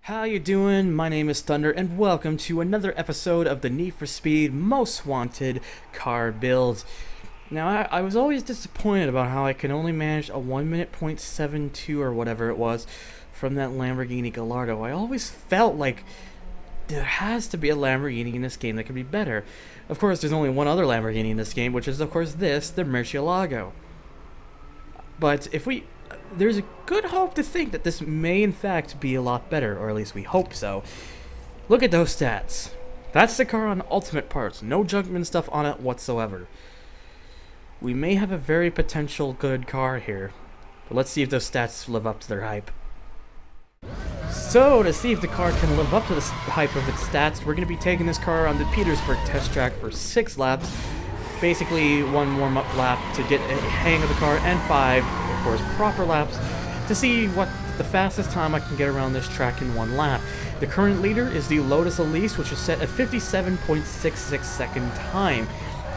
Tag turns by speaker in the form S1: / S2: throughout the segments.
S1: How you doing? My name is Thunder, and welcome to another episode of the Need for Speed Most Wanted car build. Now, I was always disappointed about how I could only manage a 1 minute .72 or whatever it was from that Lamborghini Gallardo. I always felt like there has to be a Lamborghini in this game that could be better. Of course, there's only one other Lamborghini in this game, which is, of course, the Murcielago. But there's a good hope to think that this may in fact be a lot better, or at least we hope so. Look at those stats. That's the car on Ultimate Parts. No junkman stuff on it whatsoever. We may have a very potential good car here, but let's see if those stats live up to their hype. So, to see if the car can live up to the hype of its stats, we're going to be taking this car on the Petersburg test track for 6 laps. Basically, 1 warm-up lap to get a hang of the car, and 5, of course, proper laps to see what the fastest time I can get around this track in 1 lap. The current leader is the Lotus Elise, which is set at 57.66 second time,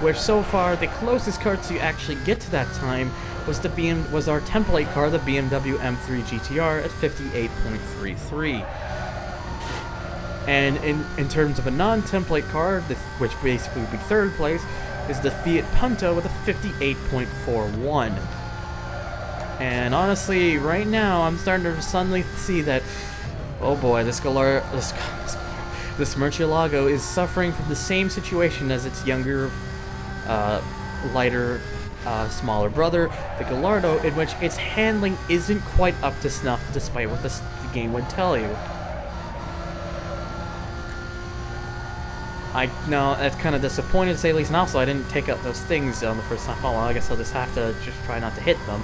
S1: where so far the closest car to actually get to that time was our template car, the BMW M3 GTR, at 58.33. And in terms of a non-template car, which basically would be third place, is the Fiat Punto with a 58.41. And honestly, right now, I'm starting to suddenly see that, oh boy, this Murcielago is suffering from the same situation as its younger, lighter, smaller brother, the Gallardo, in which its handling isn't quite up to snuff, despite what the game would tell you. I know that's kind of disappointing to say the least, and also I didn't take out those things on the first time. Oh well, I guess I'll just have to try not to hit them.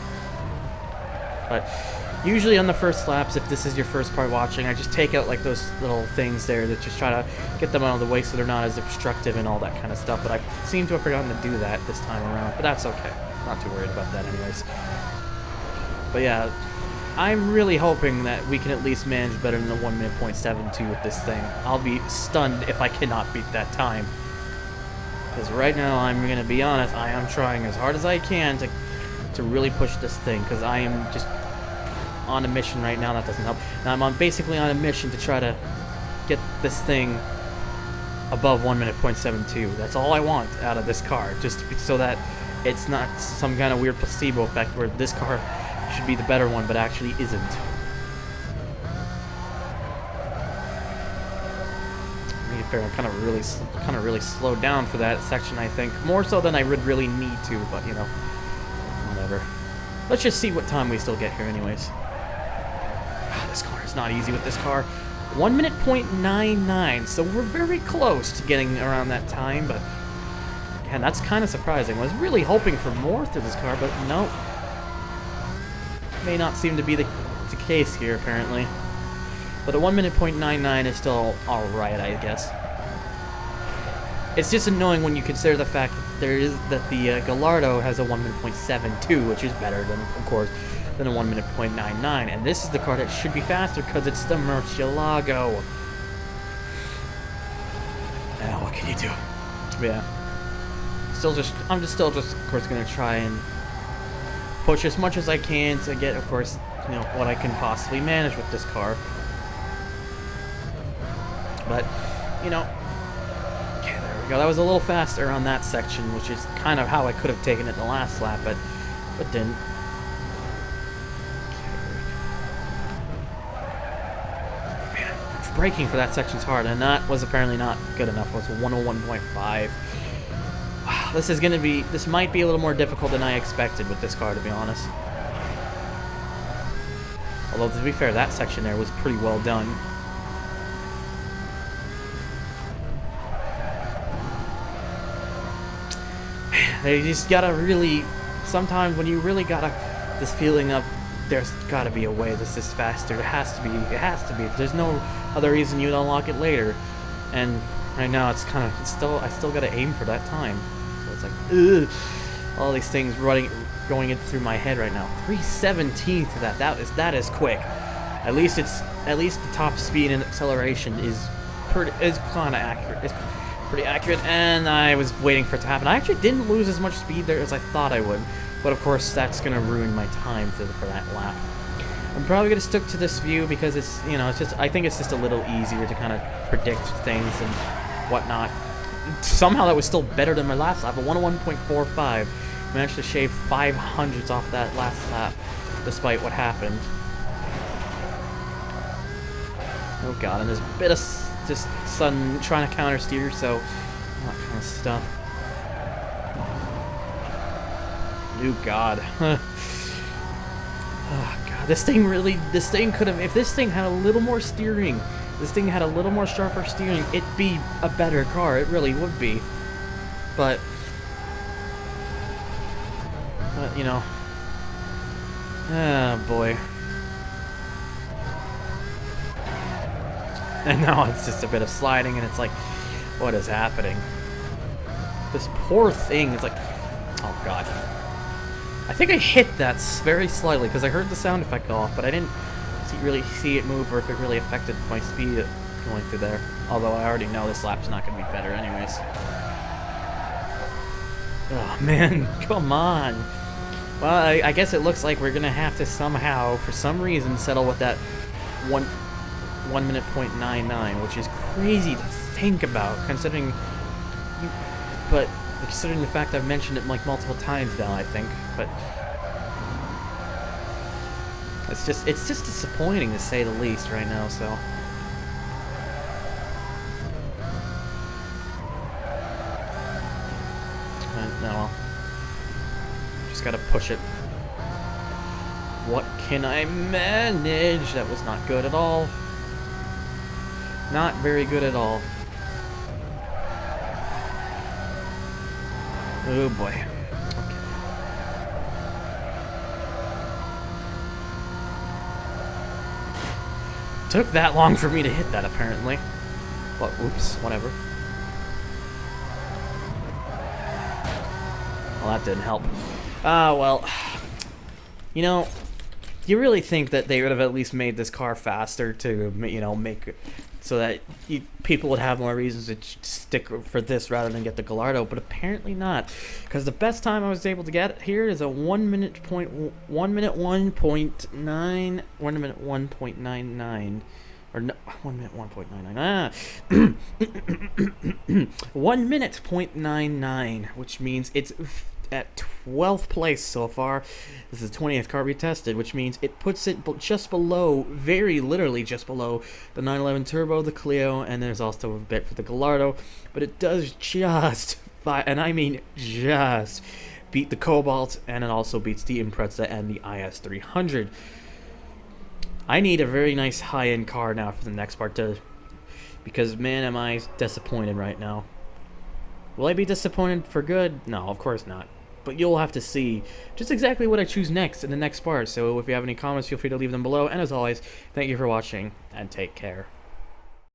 S1: But usually on the first laps, if this is your first part watching, I just take out like those little things there that just try to get them out of the way so they're not as obstructive and all that kind of stuff. But I seem to have forgotten to do that this time around, but that's okay. Not too worried about that anyways. But yeah, I'm really hoping that we can at least manage better than the 1 minute .72 with this thing. I'll be stunned if I cannot beat that time. Because right now, I'm going to be honest, I am trying as hard as I can to really push this thing, because I am just on a mission right now. That doesn't help. Now I'm basically on a mission to try to get this thing above 1 minute .72. That's all I want out of this car, just so that it's not some kind of weird placebo effect where this car should be the better one, but actually isn't. To be fair, I kind of really slowed down for that section. I think more so than I would really need to, but you know, whatever. Let's just see what time we still get here, anyways. God, this car is not easy with this car. 1 minute .99, so we're very close to getting around that time, but again, that's kind of surprising. I was really hoping for more through this car, but no. May not seem to be the case here, apparently. But a 1 minute .99 is still alright, I guess. It's just annoying when you consider the fact that the Gallardo has a 1 minute .72, which is better than, of course, than a 1 minute .99. And this is the car that should be faster because it's the Murcielago. Now, what can you do? Yeah. I'm still just, of course, gonna try and push as much as I can to get, of course, you know, what I can possibly manage with this car. But, you know, okay, there we go. That was a little faster on that section, which is kind of how I could have taken it the last lap, but didn't. Man, braking for that section's hard, and that was apparently not good enough. It was 101.5. Wow, this might be a little more difficult than I expected with this car, to be honest. Although, to be fair, that section there was pretty well done. They just gotta really, sometimes when you really gotta, this feeling of, there's gotta be a way this is faster, it has to be, there's no other reason you'd unlock it later. And right now I still gotta aim for that time. So it's like, ugh, all these things going in through my head right now. 3/17 to that, that is quick. At least the top speed and acceleration is kind of accurate. It's pretty accurate, and I was waiting for it to happen. I actually didn't lose as much speed there as I thought I would, but of course that's gonna ruin my time for that lap. I'm probably gonna stick to this view because it's, you know, it's just, I think it's just a little easier to kind of predict things and whatnot. Somehow that was still better than my last lap. A 101.45. Managed to shave 500s off that last lap, despite what happened. Oh god, and there's a bit of just sudden trying to counter steer, so all that kind of stuff. Oh god. Oh god, this thing could have, if this thing had a little more steering, this thing had a little more sharper steering, it'd be a better car, it really would be. But you know, oh boy. And now it's just a bit of sliding, and it's like, what is happening? This poor thing is like, oh god. I think I hit that very slightly because I heard the sound effect go off, but I didn't really see it move or if it really affected my speed going through there. Although I already know this lap's not going to be better anyways. Oh man, come on. Well, I guess it looks like we're going to have to somehow, for some reason, settle with that 1 minute .99, which is crazy to think about, considering the fact I've mentioned it like multiple times now, I think. But it's just disappointing to say the least right now. So no, just gotta push it. What can I manage? That was not good at all. Not very good at all. Oh boy. Okay. Took that long for me to hit that, apparently. But oops, whatever. Well, that didn't help. Well, you know, you really think that they would have at least made this car faster to, you know, make it so that people would have more reasons to stick for this rather than get the Gallardo, but apparently not, because the best time I was able to get here is a 1 minute 1.99, or no, 1 minute 1.99. 1 minute .99, which means it's at 12th place so far. This is the 20th car we tested, which means it puts it just below, very literally just below, the 911 Turbo, the Clio, and there's also a bit for the Gallardo, but it does just, and I mean just, beat the Cobalt, and it also beats the Impreza and the IS300. I need a very nice high-end car now for the next part, because man am I disappointed right now. Will I be disappointed for good? No, of course not. But you'll have to see just exactly what I choose next in the next part. So if you have any comments, feel free to leave them below. And as always, thank you for watching, and take care.